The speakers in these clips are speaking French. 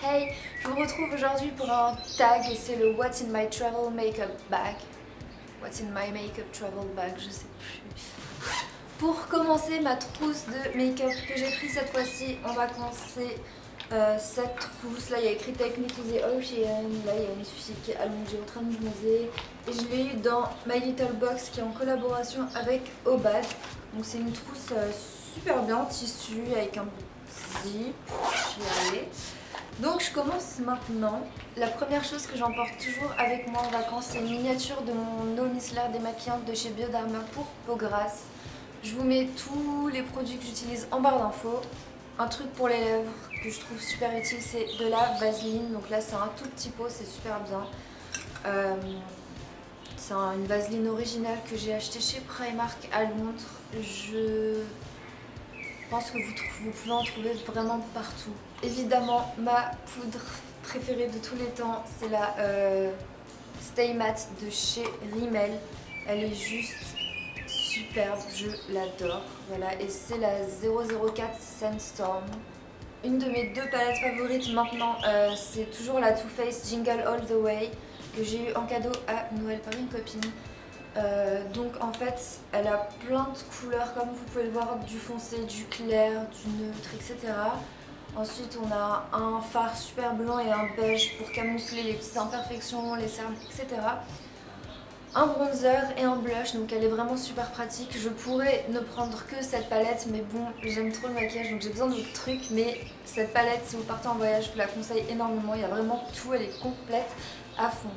Hey, je vous retrouve aujourd'hui pour un tag et c'est le What's in my travel makeup bag. What's in my makeup travel bag, je sais plus. Pour commencer ma trousse de make-up que j'ai pris cette fois-ci en vacances, c'est cette trousse. Là il y a écrit Take Me to the Ocean. Là il y a une fille qui est allongée en train de bronzer. Et je l'ai eu dans My Little Box qui est en collaboration avec Obad. Donc c'est une trousse super bien en tissu avec un zip. Je vais y aller. Donc je commence maintenant. La première chose que j'emporte toujours avec moi en vacances, c'est une miniature de mon eau micellaire démaquillante de chez Bioderma pour peau grasse. Je vous mets tous les produits que j'utilise en barre d'infos. Un truc pour les lèvres que je trouve super utile, c'est de la vaseline. Donc là c'est un tout petit pot, c'est super bien. C'est une vaseline originale que j'ai achetée chez Primark à Londres. Je pense que vous pouvez en trouver vraiment partout. Évidemment, ma poudre préférée de tous les temps, c'est la Stay Matte de chez Rimmel. Elle est juste superbe, je l'adore. Voilà, et c'est la 004 Sandstorm. Une de mes deux palettes favorites maintenant, c'est toujours la Too Faced Jingle All the Way que j'ai eu en cadeau à Noël par une copine. Donc en fait elle a plein de couleurs comme vous pouvez le voir, du foncé, du clair, du neutre, etc. Ensuite on a un fard super blanc et un beige pour camoufler les petites imperfections, les cernes, etc. Un bronzer et un blush, donc elle est vraiment super pratique. Je pourrais ne prendre que cette palette mais bon j'aime trop le maquillage donc j'ai besoin d'autres trucs. Mais cette palette, si vous partez en voyage, je vous la conseille énormément, il y a vraiment tout, elle est complète à fond.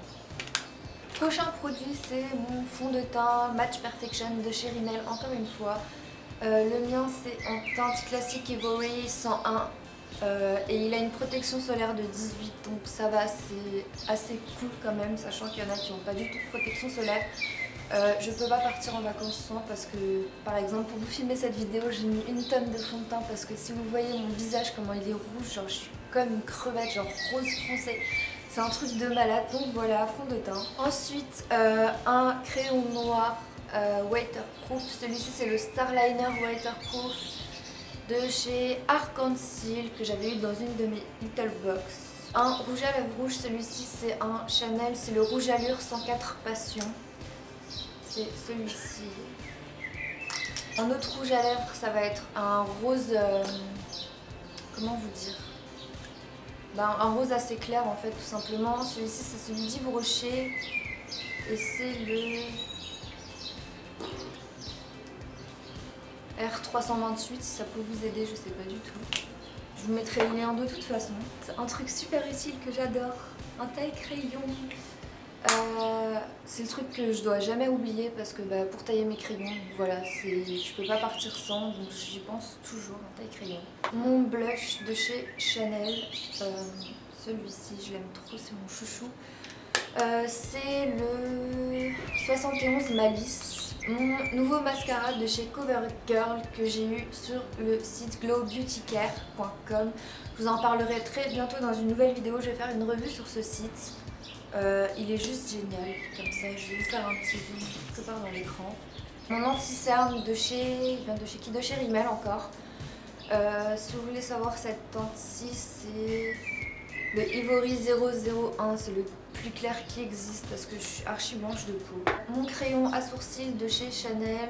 Prochain produit, c'est mon fond de teint Match Perfection de chez Rimmel, encore une fois. Le mien c'est en teinte classique Ivory 101 et il a une protection solaire de 18, donc ça va, c'est assez cool quand même, sachant qu'il y en a qui n'ont pas du tout de protection solaire. Je peux pas partir en vacances sans, parce que par exemple pour vous filmer cette vidéo j'ai mis une tonne de fond de teint parce que si vous voyez mon visage comment il est rouge, genre je suis comme une crevette, genre rose foncé. C'est un truc de malade, donc voilà, fond de teint. Ensuite, un crayon noir waterproof. Celui-ci, c'est le Starliner Waterproof de chez Arc-en-Ciel que j'avais eu dans une de mes Little Box. Un rouge à lèvres rouge, celui-ci, c'est un Chanel, c'est le Rouge Allure 104 Passion. C'est celui-ci. Un autre rouge à lèvres, ça va être un rose... comment vous dire ? Un rose assez clair en fait, tout simplement. Celui-ci c'est celui d'Yves Rocher et c'est le R328, si ça peut vous aider, je sais pas du tout. Je vous mettrai le lien de toute façon. C'est un truc super utile que j'adore, un taille-crayon. C'est le truc que je dois jamais oublier parce que pour tailler mes crayons, voilà, je peux pas partir sans, donc j'y pense toujours, un taille-crayon. Mon blush de chez Chanel, celui-ci je l'aime trop, c'est mon chouchou. C'est le 71 Malice, mon nouveau mascara de chez CoverGirl que j'ai eu sur le site glowbeautycare.com. Je vous en parlerai très bientôt dans une nouvelle vidéo, je vais faire une revue sur ce site. Il est juste génial, comme ça je vais vous faire un petit zoom quelque part dans l'écran. Mon anti-cerne de chez... il vient de chez qui? De chez Rimmel encore. Si vous voulez savoir cette teinte-ci, c'est le Ivory 001, c'est le plus clair qui existe parce que je suis archi blanche de peau. Mon crayon à sourcils de chez Chanel,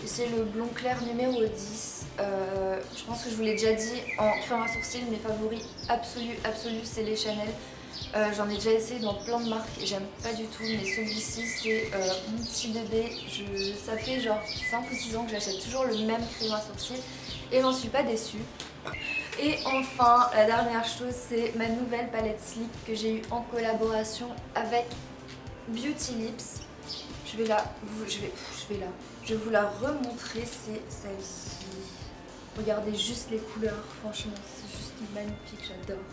et c'est le blond clair numéro 10. Je pense que je vous l'ai déjà dit, en crayon à sourcils, mes favoris absolus c'est les Chanel. J'en ai déjà essayé dans plein de marques et j'aime pas du tout, mais celui-ci c'est mon petit bébé. Ça fait genre 5 ou 6 ans que j'achète toujours le même crayon à sourcils et j'en suis pas déçue. Et enfin, la dernière chose, c'est ma nouvelle palette slip que j'ai eue en collaboration avec Beauty Lips. Je vais vous la remontrer, c'est celle-ci. Regardez juste les couleurs, franchement, c'est juste magnifique, j'adore.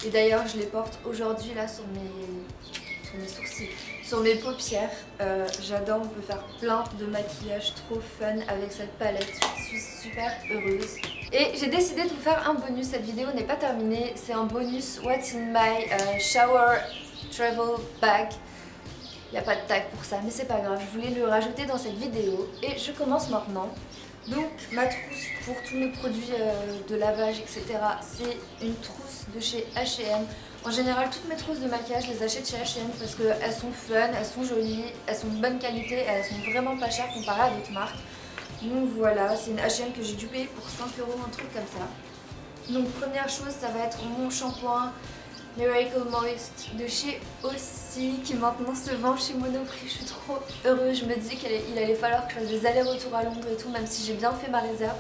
Et d'ailleurs je les porte aujourd'hui là sur mes sourcils, sur mes paupières. J'adore, on peut faire plein de maquillage trop fun avec cette palette, je suis super heureuse. Et j'ai décidé de vous faire un bonus, cette vidéo n'est pas terminée, c'est un bonus What's in my shower travel bag. Il n'y a pas de tag pour ça mais c'est pas grave, je voulais le rajouter dans cette vidéo et je commence maintenant. Donc ma trousse pour tous mes produits de lavage, etc. c'est une trousse de chez H&M. En général, toutes mes trousses de maquillage, je les achète chez H&M parce qu'elles sont fun, elles sont jolies, elles sont de bonne qualité et elles sont vraiment pas chères comparées à d'autres marques. Donc voilà, c'est une H&M que j'ai dû payer pour 5 €, un truc comme ça. Donc première chose, ça va être mon shampoing Miracle Moist de chez Aussie qui maintenant se vend chez Monoprix. Je suis trop heureuse, je me dis qu'il allait falloir que je fasse des allers-retours à Londres et tout, même si j'ai bien fait ma réserve.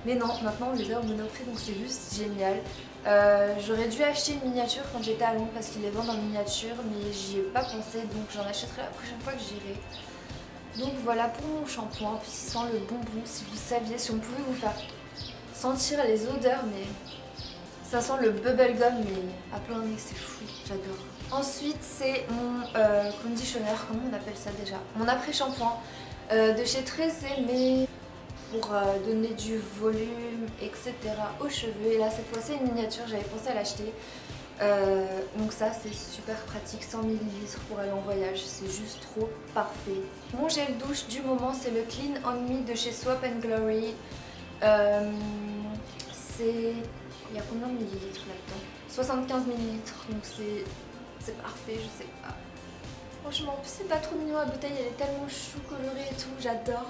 Mais non, maintenant on les a au Monoprix, donc c'est juste génial. J'aurais dû acheter une miniature quand j'étais à Londres parce qu'ils les vendent en miniature, mais j'y ai pas pensé, donc j'en achèterai la prochaine fois que j'irai. Donc voilà pour mon shampoing, puis il sent le bonbon, si vous saviez, si on pouvait vous faire sentir les odeurs, mais ça sent le bubblegum, mais à plein nez, c'est fou, j'adore. Ensuite c'est mon conditioner, comment on appelle ça déjà? Mon après-shampoing de chez Tressé, mais pour donner du volume, etc. aux cheveux. Et là cette fois c'est une miniature, j'avais pensé à l'acheter. Donc ça c'est super pratique, 100 ml pour aller en voyage, c'est juste trop parfait. Mon gel douche du moment c'est le Clean On Me de chez Swap & Glory. Il y a combien de millilitres là-dedans? 75 ml, donc c'est parfait, je sais pas. Franchement, c'est pas trop mignon, la bouteille elle est tellement chou colorée et tout, j'adore.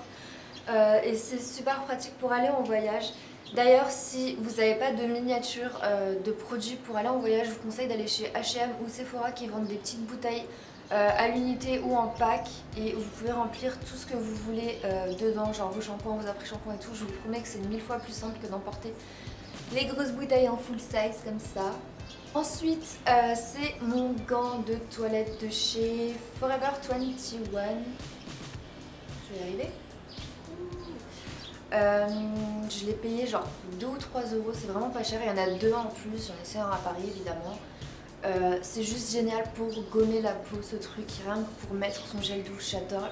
Et c'est super pratique pour aller en voyage. D'ailleurs, si vous n'avez pas de miniature de produits pour aller en voyage, je vous conseille d'aller chez H&M ou Sephora qui vendent des petites bouteilles à l'unité ou en pack et vous pouvez remplir tout ce que vous voulez dedans, genre vos shampoings, vos après-shampoings et tout. Je vous promets que c'est 1000 fois plus simple que d'emporter les grosses bouteilles en full size comme ça. Ensuite, c'est mon gant de toilette de chez Forever 21. Je vais y arriver. Je l'ai payé genre 2 ou 3 €, c'est vraiment pas cher, il y en a 2 en plus, j'en ai essayé un à Paris évidemment. C'est juste génial pour gommer la peau ce truc, rien que pour mettre son gel douche, j'adore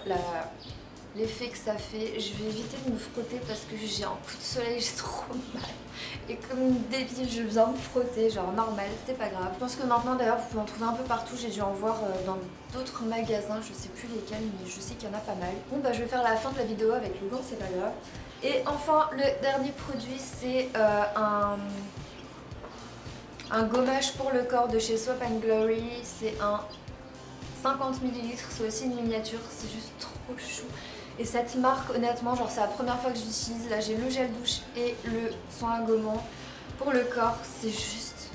l'effet que ça fait. Je vais éviter de me frotter parce que j'ai un coup de soleil, j'ai trop mal. Et comme une débile, je viens me frotter, genre normal, c'est pas grave. Je pense que maintenant d'ailleurs vous pouvez en trouver un peu partout, j'ai dû en voir dans d'autres magasins, je sais plus lesquels, mais je sais qu'il y en a pas mal. Bon bah je vais faire la fin de la vidéo avec le gant, c'est pas grave. Et enfin le dernier produit c'est un gommage pour le corps de chez Swap & Glory. C'est un 50 ml, c'est aussi une miniature, c'est juste trop chou. Et cette marque honnêtement, genre c'est la première fois que je l'utilise. Là j'ai le gel douche et le soin gommant pour le corps, c'est juste...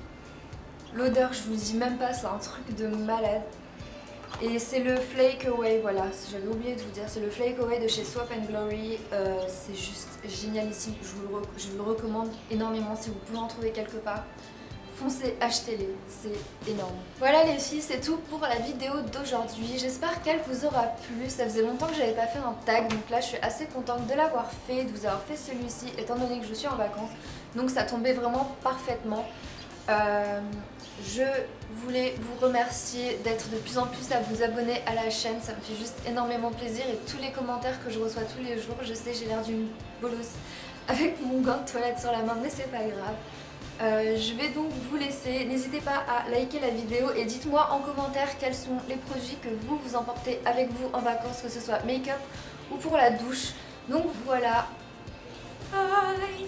L'odeur je vous dis même pas, c'est un truc de malade. Et c'est le Flake Away, voilà, j'avais oublié de vous dire, c'est le Flake Away de chez Swap & Glory, c'est juste génialissime, je vous le recommande énormément si vous pouvez en trouver quelque part. Foncez, achetez-les, c'est énorme. Voilà les filles, c'est tout pour la vidéo d'aujourd'hui. J'espère qu'elle vous aura plu. Ça faisait longtemps que j'avais pas fait un tag, donc là je suis assez contente de l'avoir fait, de vous avoir fait celui-ci, étant donné que je suis en vacances. Donc ça tombait vraiment parfaitement. Je voulais vous remercier d'être de plus en plus à vous abonner à la chaîne, ça me fait juste énormément plaisir et tous les commentaires que je reçois tous les jours, je sais j'ai l'air d'une bolosse avec mon gant de toilette sur la main mais c'est pas grave. Je vais donc vous laisser, n'hésitez pas à liker la vidéo et dites-moi en commentaire quels sont les produits que vous emportez avec vous en vacances, que ce soit make-up ou pour la douche. Donc voilà, bye.